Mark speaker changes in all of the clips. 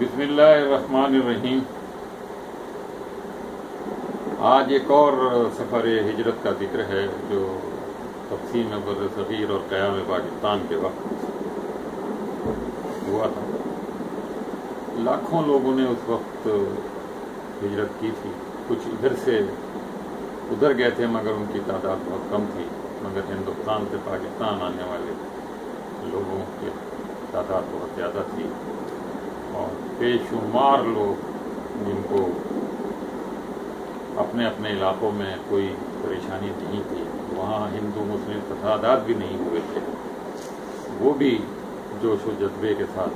Speaker 1: بسم اللہ الرحمن الرحیم۔ آج ایک اور سفر ہجرت کا ذکر ہے جو تقسیم بر صغیر اور قیام پاکستان کے وقت ہوا تھا۔ لاکھوں لوگوں نے اس وقت ہجرت کی تھی۔ کچھ ادھر سے ادھر گئے تھے مگر ان کی تعداد بہت کم تھی، مگر ہندوستان سے پاکستان آنے والے لوگوں کی تعداد بہت زیادہ تھی، اور بے شمار لوگ جن کو اپنے اپنے علاقوں میں کوئی پریشانی نہیں تھی، وہاں ہندو مسلم فسادات بھی نہیں ہوئے تھے، وہ بھی جوش و جذبے کے ساتھ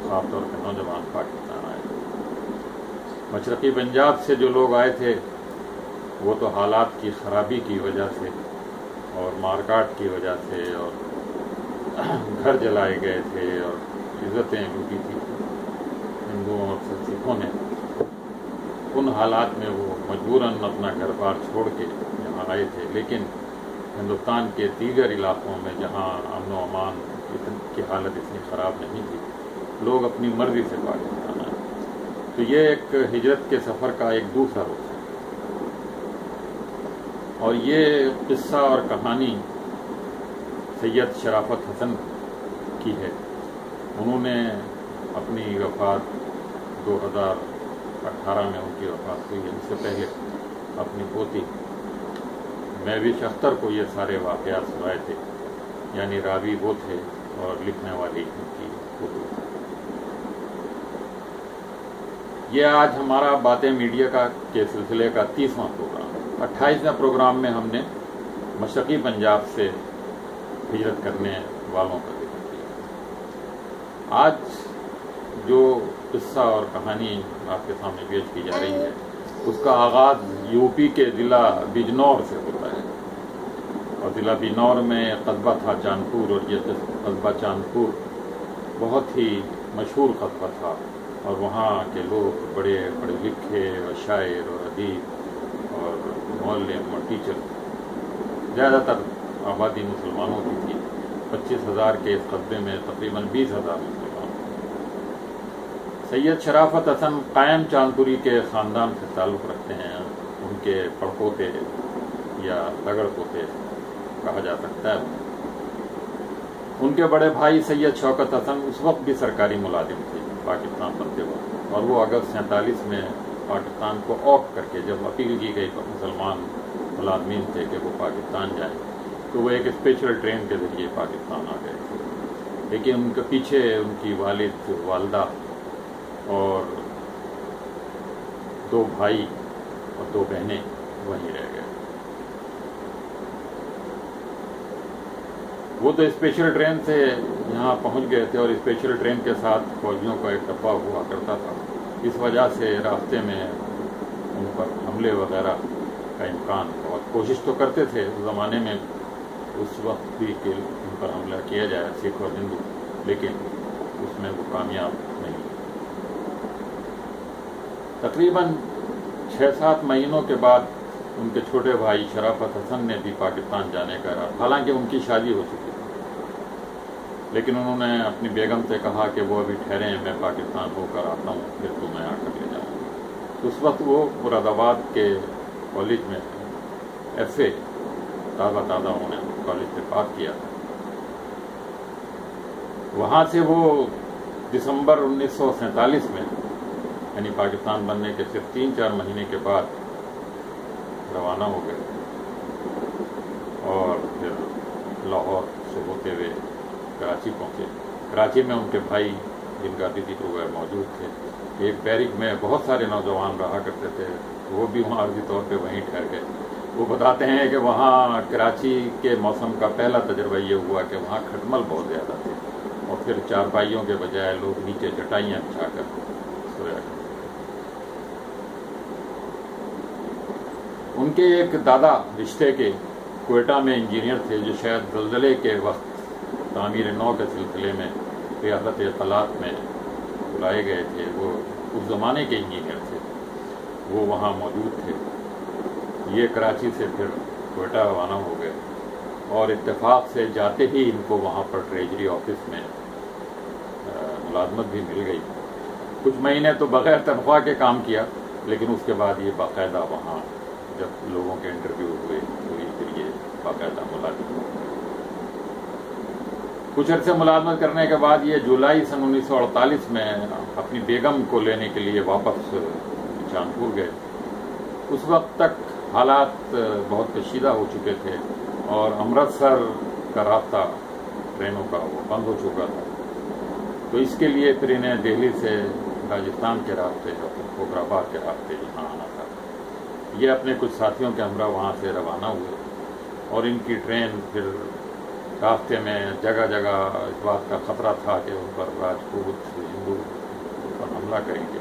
Speaker 1: خاص طور پہ نوجوان پاکستان آئے تھے۔ مشرقی پنجاب سے جو لوگ آئے تھے وہ تو حالات کی خرابی کی وجہ سے اور مارکاٹ کی وجہ سے اور گھر جلائے گئے تھے اور عزتیں لوٹی تھی ہندوؤں اور سکھوں نے، ان حالات میں وہ مجبوراً اپنا گھر بار چھوڑ کے یہاں آئے تھے۔ لیکن ہندوستان کے دیگر علاقوں میں جہاں امن و امان کی حالت اتنی خراب نہیں تھی، لوگ اپنی مرضی سے پاکستان آئے۔ تو یہ ایک ہجرت کے سفر کا ایک دوسرا رخ ہے، اور یہ قصہ اور کہانی سید شرافت حسن کی ہے۔ انہوں نے اپنی وفات 2018 میں ان کی وفات ہوئی ہے۔ اس سے پہلے اپنی پوتی مہوش اختر کو یہ سارے واقعات سنائے تھے، یعنی راوی وہ تھے اور لکھنے والی ان کی پوتی۔ یہ آج ہمارا باتیں میڈیا کے سلسلے کا 30واں پروگرام ہے۔ 28ویں پروگرام میں ہم نے مشرقی پنجاب سے ہجرت کرنے والوں کا ذکر کیا۔ آج جو قصہ اور کہانی آپ کے سامنے پیش کی جا رہی ہے اس کا آغاز یو پی کے ضلع بجنور سے ہوتا ہے، اور ضلع بجنور میں قصبہ تھا چاندپور، اور یہ قصبہ چاندپور بہت ہی مشہور قصبہ تھا، اور وہاں کے لوگ بڑے پڑھے لکھے اور شاعر اور ادیب اور معلم اور ٹیچر، زیادہ تر آبادی مسلمانوں کی تھی۔ 25,000 کے اس قصبے میں تقریباً 20,000 مسلمان۔ سید شرافت حسن قائم چاندپوری کے خاندان سے تعلق رکھتے ہیں۔ ان کے پڑپوتے یا لگڑ پوتے کہا جا سکتا ہے۔ ان کے بڑے بھائی سید شوکت حسن اس وقت بھی سرکاری ملازم تھے پاکستان بنتے وقت، اور وہ اگست 47 میں پاکستان کو اوق کر کے جب اپیل کی گئی مسلمان ملازمین تھے کہ وہ پاکستان جائیں تو وہ ایک اسپیشل ٹرین کے ذریعے پاکستان آ گئے تھے، لیکن ان کے پیچھے ان کی والد، والدہ اور 2 بھائی اور 2 بہنیں وہیں رہ گئے۔ وہ تو اسپیشل ٹرین سے یہاں پہنچ گئے تھے، اور اسپیشل ٹرین کے ساتھ فوجیوں کا ایک ڈبہ ہوا کرتا تھا، اس وجہ سے راستے میں ان پر حملے وغیرہ کا امکان، بہت کوشش تو کرتے تھے اس زمانے میں، اس وقت بھی کہ ان پر حملہ کیا جائے سکھ اور ہندو، لیکن اس میں وہ کامیاب نہیں۔ تقریباً 6-7 مہینوں کے بعد ان کے چھوٹے بھائی شرافت حسن نے بھی پاکستان جانے کا ارادہ، حالانکہ ان کی شادی ہو چکی تھی، لیکن انہوں نے اپنی بیگم سے کہا کہ وہ ابھی ٹھہریں، میں پاکستان ہو کر آتا ہوں، پھر تو میں آ کر لے جاؤں گا۔ اس وقت وہ مراد آباد کے کالج میں FA تازہ انہوں نے کالج سے پاس کیا تھا۔ وہاں سے وہ دسمبر 1947 میں، یعنی پاکستان بننے کے صرف 3-4 مہینے کے بعد روانہ ہو گئے، اور پھر لاہور سے ہوتے ہوئے کراچی پہنچے۔ کراچی میں ان کے بھائی جن کا بھی ذکر ہوا ہے موجود تھے۔ ایک بیرک میں بہت سارے نوجوان رہا کرتے تھے، وہ بھی وہاں عارضی طور پہ وہیں ٹھہر گئے۔ وہ بتاتے ہیں کہ وہاں کراچی کے موسم کا پہلا تجربہ یہ ہوا کہ وہاں کھٹمل بہت زیادہ تھے، اور پھر چارپائیوں کے بجائے لوگ نیچے چٹائیاں بچھا کر سویا کرتے۔ ان کے ایک دادا رشتے کے کوئٹہ میں انجینئر تھے، جو شاید زلزلے کے وقت تعمیر نو کے سلسلے میں ریاست اطلاعات میں بلائے گئے تھے۔ وہ اس زمانے کے انجینئر تھے، وہ وہاں موجود تھے۔ یہ کراچی سے پھر کوئٹہ روانہ ہو گئے، اور اتفاق سے جاتے ہی ان کو وہاں پر ٹریجری آفس میں ملازمت بھی مل گئی، کچھ مہینے تو بغیر تنخواہ کے کام کیا، لیکن اس کے بعد یہ باقاعدہ وہاں جب لوگوں کے انٹرویو ہوئے تو پھر یہ باقاعدہ ملازم ہوا۔ کچھ عرصے ملازمت کرنے کے بعد یہ جولائی سن 1948 میں اپنی بیگم کو لینے کے لیے واپس جانپور گئے۔ اس وقت تک حالات بہت کشیدہ ہو چکے تھے اور امرتسر کا رابطہ ٹرینوں کا وہ بند ہو چکا تھا، تو اس کے لیے پھر انہیں دہلی سے راجستھان کے راستے اور کھوکھر آباد کے راستے یہاں آنا تھا۔ یہ اپنے کچھ ساتھیوں کے ہمراہ وہاں سے روانہ ہوئے اور ان کی ٹرین پھر راستے میں جگہ جگہ اس بات کا خطرہ تھا کہ ان پر راجپوت ہندو پر حملہ کریں گے،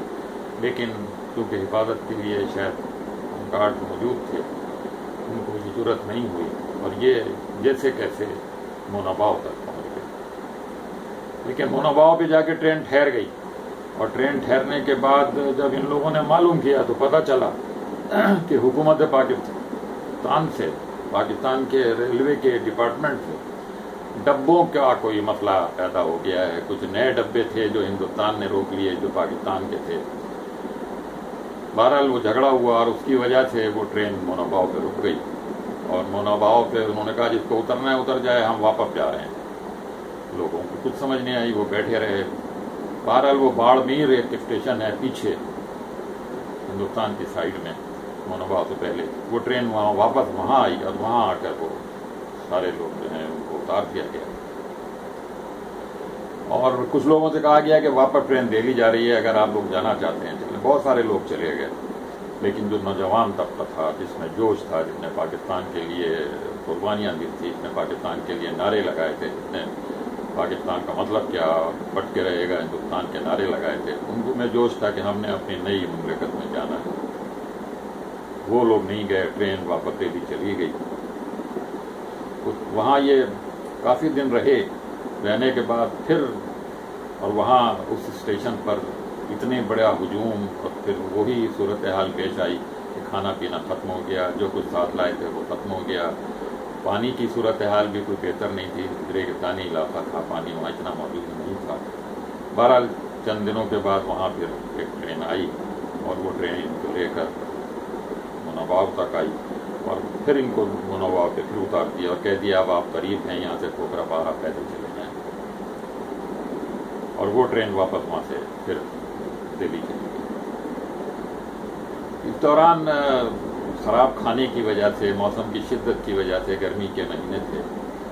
Speaker 1: لیکن کیونکہ حفاظت کے لیے شاید گارڈ موجود تھے، ان کو یہ ضرورت نہیں ہوئی اور یہ جیسے کیسے موناباؤ تک پہنچ گئے۔ لیکن موناباؤ پہ جا کے ٹرین ٹھہر گئی، اور ٹرین ٹھہرنے کے بعد جب ان لوگوں نے معلوم کیا تو پتہ چلا کہ حکومت پاکستان سے، پاکستان کے ریلوے کے ڈپارٹمنٹ سے ڈبوں کا کوئی مسئلہ پیدا ہو گیا ہے۔ کچھ نئے ڈبے تھے جو ہندوستان نے روک لیے جو پاکستان کے تھے۔ بہرحال وہ جھگڑا ہوا اور اس کی وجہ سے وہ ٹرین موناباؤ پہ رک گئی، اور موناباؤ پہ انہوں نے کہا جس کو اترنا ہے اتر جائے، ہم واپس جا رہے ہیں۔ لوگوں کو کچھ سمجھ نہیں آئی، وہ بیٹھے رہے۔ بہرحال وہ باڑمیر ایک اسٹیشن ہے پیچھے ہندوستان کی سائڈ میں موناباؤ سے پہلے، وہ ٹرین وہاں واپس وہاں آئی اور وہاں آ کر وہ سارے لوگ جو ہیں ان کو اتار دیا گیا، اور کچھ لوگوں سے کہا گیا کہ واپس ٹرین دہلی جا رہی ہے، اگر آپ لوگ جانا چاہتے ہیں چلیں۔ بہت سارے لوگ چلے گئے، لیکن جو نوجوان طبقہ تھا جس میں جوش تھا، جس نے پاکستان کے لیے قربانیاں دی تھی، جس نے پاکستان کے لیے نعرے لگائے تھے، جس نے پاکستان کا مطلب کیا بٹ کے رہے گا ہندوستان کے نعرے لگائے تھے، ان کو میں جوش تھا کہ ہم نے اپنی نئی مملکت میں جانا ہے۔ وہ لوگ نہیں گئے، ٹرین واپس دہلی چلی گئی۔ وہاں یہ کافی دن رہنے کے بعد پھر اور وہاں اس اسٹیشن پر اتنے بڑا ہجوم، اور پھر وہی صورتحال پیش آئی کہ کھانا پینا ختم ہو گیا، جو کچھ ساتھ لائے تھے وہ ختم ہو گیا۔ پانی کی صورتحال بھی کوئی بہتر نہیں تھی، ریگستانی علاقہ تھا، پانی وہاں اتنا موجود نہیں تھا۔ بہرحال چند دنوں کے بعد وہاں پھر ایک ٹرین آئی، اور وہ ٹرین ان کو لے کر موناباؤ تک آئی، اور پھر ان کو موناباؤ پہ پھر اتار دیا اور کہہ دیا اب آپ قریب ہیں، یہاں سے کھوکھر آباد پیدل چلے جائیں، اور وہ ٹرین واپس وہاں سے پھر دہلی چلی گئی۔ اس دوران خراب کھانے کی وجہ سے، موسم کی شدت کی وجہ سے، گرمی کے مہینے تھے،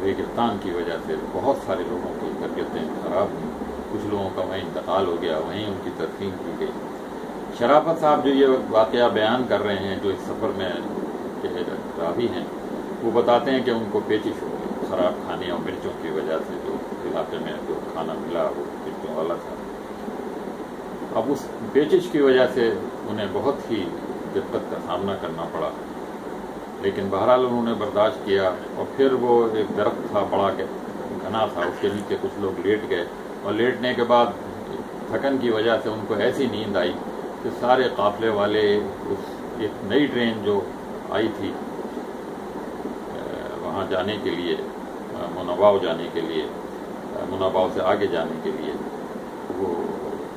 Speaker 1: ریگستان کی وجہ سے بہت سارے لوگوں کی طبیعتیں خراب ہوئیں۔ کچھ لوگوں کا وہیں انتقال ہو گیا، وہیں ان کی تدفین کی گئی۔ شرافت صاحب جو یہ واقعہ بیان کر رہے ہیں، جو اس سفر میں راوی ہیں، وہ بتاتے ہیں کہ ان کو پیچش ہو گئی خراب کھانے اور مرچوں کی وجہ سے۔ جو علاقے میں جو کھانا ملا وہ مرچوں والا تھا۔ اب اس پیچش کی وجہ سے انہیں بہت ہی دقت کا سامنا کرنا پڑا، لیکن بہرحال انہوں نے برداشت کیا، اور پھر وہ ایک درخت تھا بڑا گھنا تھا، اس کے نیچے کچھ لوگ لیٹ گئے، اور لیٹنے کے بعد تھکن کی وجہ سے ان کو ایسی نیند آئی کہ سارے قافلے والے اس ایک نئی ٹرین جو آئی تھی وہاں جانے کے لیے، موناباؤ جانے کے لیے، موناباؤ سے آگے جانے کے لیے، وہ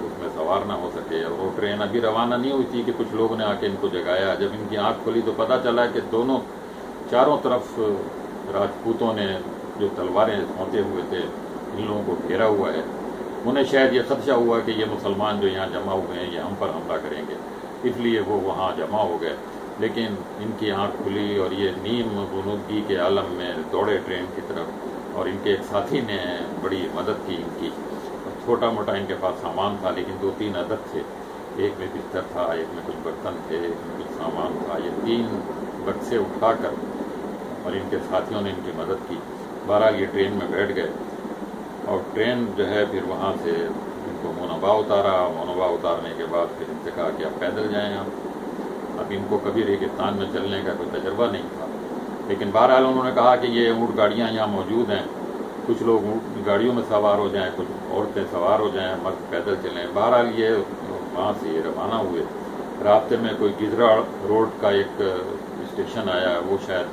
Speaker 1: اس میں سوار نہ ہو سکے، اور وہ ٹرین ابھی روانہ نہیں ہوئی تھی کہ کچھ لوگوں نے آ کے ان کو جگایا۔ جب ان کی آنکھ کھلی تو پتہ چلا کہ چاروں طرف راجپوتوں نے جو تلواریں سونتے ہوئے تھے ان لوگوں کو گھیرا ہوا ہے۔ انہیں شاید یہ خدشہ ہوا کہ یہ مسلمان جو یہاں جمع ہوئے ہیں یہ ہم پر حملہ کریں گے، اس لیے وہ وہاں جمع ہو گئے۔ لیکن ان کی آنکھ کھلی اور یہ نیم غنودگی کے عالم میں دوڑے ٹرین کی طرف، اور ان کے ایک ساتھی نے بڑی مدد کی ان کی۔ چھوٹا موٹا ان کے پاس سامان تھا، لیکن 2-3 عدد تھے، ایک میں بستر تھا، ایک میں کچھ برتن تھے، ایک میں کچھ سامان تھا۔ یہ 3 بکسے اٹھا کر اور ان کے ساتھیوں نے ان کی مدد کی۔ بہرحال یہ ٹرین میں بیٹھ گئے، اور ٹرین جو ہے پھر وہاں سے ان کو موناباؤ اتارا۔ موناباؤ اتارنے کے بعد پھر ان سے کہا کہ آپ پیدل جائیں۔ اب ان کو کبھی ریگستان میں چلنے کا کوئی تجربہ نہیں تھا، لیکن بہرحال انہوں نے کہا کہ یہ اونٹ گاڑیاں یہاں موجود ہیں، کچھ لوگ اونٹ گاڑیوں میں سوار ہو جائیں، کچھ عورتیں سوار ہو جائیں، مرد پیدل چلیں۔ بہرحال یہ وہاں سے یہ روانہ ہوئے۔ راستے میں کوئی گجرا روڈ کا ایک اسٹیشن آیا، وہ شاید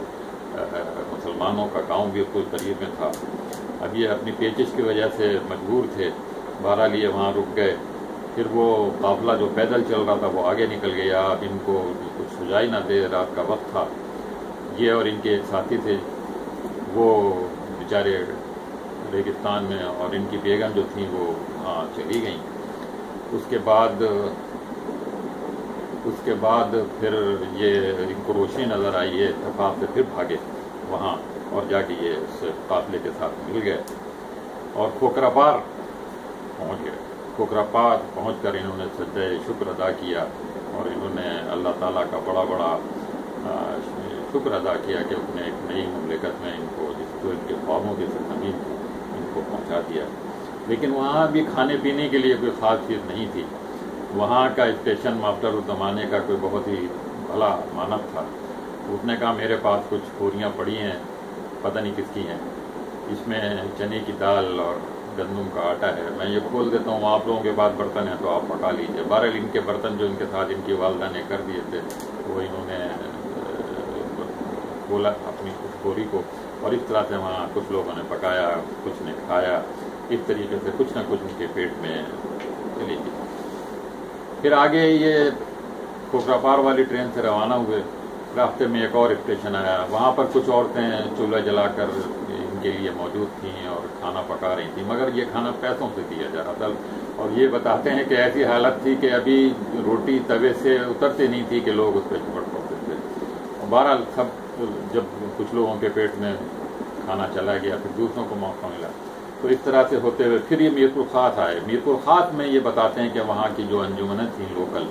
Speaker 1: مسلمانوں کا گاؤں بھی کوئی قریب میں تھا۔ اب یہ اپنی پیچش کی وجہ سے مجبور تھے، بہرحال یہ وہاں رک گئے، پھر وہ قافلہ جو پیدل چل رہا تھا وہ آگے نکل گیا. اب ان کو کچھ سجائی نہ دے, رات کا وقت تھا. یہ اور ان کے ایک ساتھی تھے, وہ بیچارے ریگستان میں, اور ان کی بیگم جو تھیں وہ وہاں چلی گئیں. اس کے بعد پھر یہ ان کو روشنی نظر آئی, یہ اتفاق سے پھر بھاگے وہاں اور جا کے یہ اس قافلے کے ساتھ مل گئے اور کھوکھرا پار پہنچ گئے. کھوکھرا پار پہنچ کر انہوں نے سجدہ شکر ادا کیا اور انہوں نے اللہ تعالیٰ کا بڑا بڑا شکر ادا کیا کہ اس نے ایک نئی مملکت میں ان کو, جس کو ان کے خوابوں کی سرزمین تھی, ان کو پہنچا دیا. لیکن وہاں بھی کھانے پینے کے لیے کوئی خاص چیز نہیں تھی. وہاں کا اسٹیشن ماسٹر اس زمانے کا کوئی بہت ہی بھلا مانب تھا. اس نے کہا میرے پاس کچھ پوریاں پڑی ہیں, پتہ نہیں کس کی ہیں, اس میں چنے کی دال اور گندم کا آٹا ہے, میں یہ کھول دیتا ہوں, آپ لوگوں کے پاس برتن ہیں تو آپ پکا لیجیے. 12 ان کے برتن جو ان کے ساتھ ان کی والدہ نے کر دیے تھے وہ انہوں نے کھولا اپنی کچھ بوری کو, اور اس طرح سے وہاں کچھ لوگوں نے پکایا, کچھ نے کھایا. اس طریقے سے کچھ نہ کچھ ان کے پیٹ میں چلی گئی. پھر آگے یہ کھوکھرا پار والی ٹرین سے روانہ ہوئے. راستے میں ایک اور اسٹیشن آیا, وہاں پر کچھ عورتیں چولہا جلا کر ان کے لیے موجود تھیں اور کھانا پکا رہی تھیں, مگر یہ کھانا پیسوں سے دیا جا رہا تھا. اور یہ بتاتے ہیں کہ ایسی حالت تھی کہ ابھی روٹی توے سے اترتے نہیں تھی کہ لوگ اس پہ چپٹ پڑتے تھے. بہرحال سب جب کچھ لوگوں کے پیٹ میں کھانا چلا گیا پھر دوسروں کو موقع ملا, تو اس طرح سے ہوتے ہوئے پھر یہ میرپور خاص آئے. میرپور خاص میں یہ بتاتے ہیں کہ وہاں کی جو انجمنیں تھیں لوکل,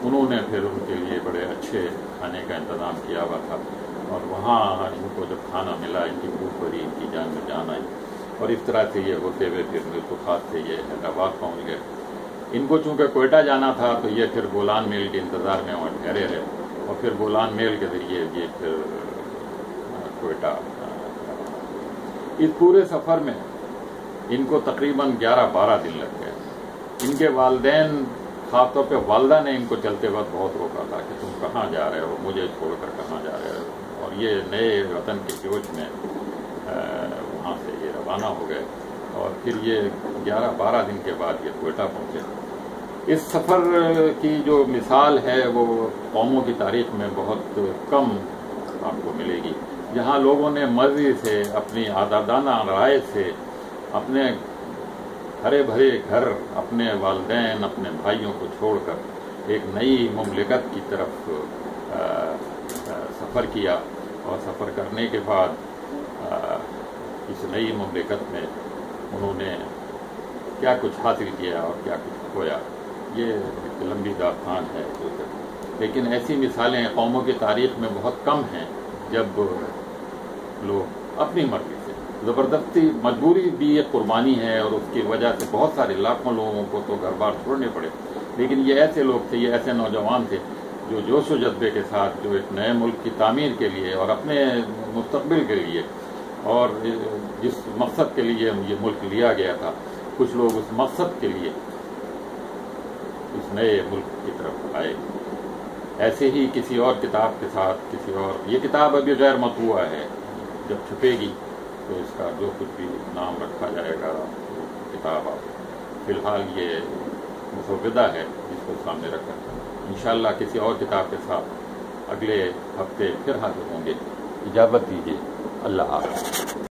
Speaker 1: انہوں نے پھر ان کے لیے بڑے اچھے کھانے کا انتظام کیا ہوا تھا. اور وہاں ان کو جب کھانا ملا ان کی بھوک بھری, ان کی جان میں جان آئی. اور اس طرح سے یہ ہوتے ہوئے پھر میرپور خاص سے یہ حیدرآباد پہنچ گئے. ان کو چونکہ کوئٹہ جانا تھا تو یہ پھر بولان میل کے انتظار میں وہاں ٹھہرے رہے, اور پھر بولان میل کے ذریعے یہ پھر کوئٹہ. اس پورے سفر میں ان کو تقریباً 11-12 دن لگ گئے. ان کے والدین, خاص طور پہ والدہ نے ان کو چلتے وقت بہت روکا تھا کہ تم کہاں جا رہے ہو, مجھے چھوڑ کر کہاں جا رہے ہو. اور یہ نئے وطن کے جوش میں وہاں سے یہ روانہ ہو گئے, اور پھر یہ 11-12 دن کے بعد یہ کوئٹہ پہنچے. اس سفر کی جو مثال ہے وہ قوموں کی تاریخ میں بہت کم آپ کو ملے گی, جہاں لوگوں نے مرضی سے, اپنی آزادانہ رائے سے, اپنے ہرے بھرے گھر, اپنے والدین, اپنے بھائیوں کو چھوڑ کر ایک نئی مملکت کی طرف سفر کیا. اور سفر کرنے کے بعد اس نئی مملکت میں انہوں نے کیا کچھ حاصل کیا اور کیا کچھ کھویا, یہ ایک لمبی داستان ہے. لیکن ایسی مثالیں قوموں کی تاریخ میں بہت کم ہیں جب لوگ اپنی مرضی سے, زبردستی, مجبوری بھی ایک قربانی ہے, اور اس کی وجہ سے بہت سارے لاکھوں لوگوں کو تو گھر بار چھوڑنے پڑے. لیکن یہ ایسے لوگ تھے, یہ ایسے نوجوان تھے جو جوش و جذبے کے ساتھ, جو ایک نئے ملک کی تعمیر کے لیے اور اپنے مستقبل کے لیے, اور جس مقصد کے لیے یہ ملک لیا گیا تھا, کچھ لوگ اس مقصد کے لیے اس نئے ملک کی طرف آئے. ایسے ہی کسی اور کتاب کے ساتھ, کسی اور, یہ کتاب ابھی غیر مطبوع ہے, جب چھپے گی تو اس کا جو کچھ بھی نام رکھا جائے گا وہ کتاب آپ, فی الحال یہ مسودہ ہے جس کو سامنے رکھ کر انشاءاللہ کسی اور کتاب کے ساتھ اگلے ہفتے پھر حاضر ہوں گے. اجازت دیجیے. اللہ حافظ.